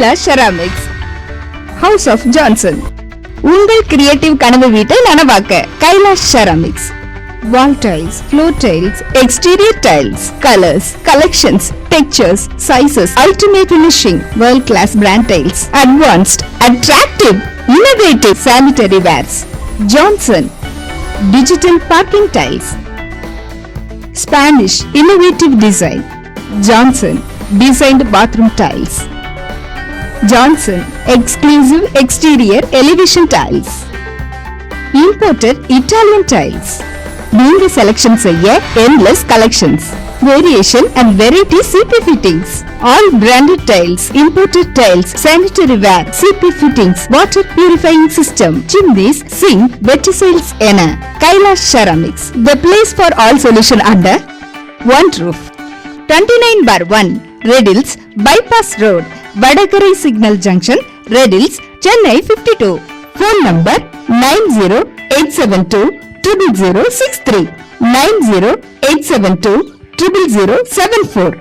Kailash ceramics, house of Johnson. உங்கள் creative கனவு வீட்டை நனவாக்க Kailash ceramics. Wall tiles, floor tiles, exterior tiles, colors, collections, textures, sizes, ultimate finishing, world-class brand tiles, advanced, attractive, innovative sanitary wares. Johnson, digital parking tiles. Spanish, innovative design. Johnson, designed bathroom tiles. Johnson, exclusive exterior elevation tiles. Imported Italian tiles. நீங்க selection செய்ய endless collections, variation and variety CP fittings, all branded tiles, imported tiles, sanitary ware, CP fittings, water purifying system, chimneys, sink, vegetables என Kailash ceramics, the place for all solution under one roof. 29/1 Redills Bypass Road, Vadakarai Signal Junction, Redills, Chennai 52. Phone number 9087200063, 9087200074.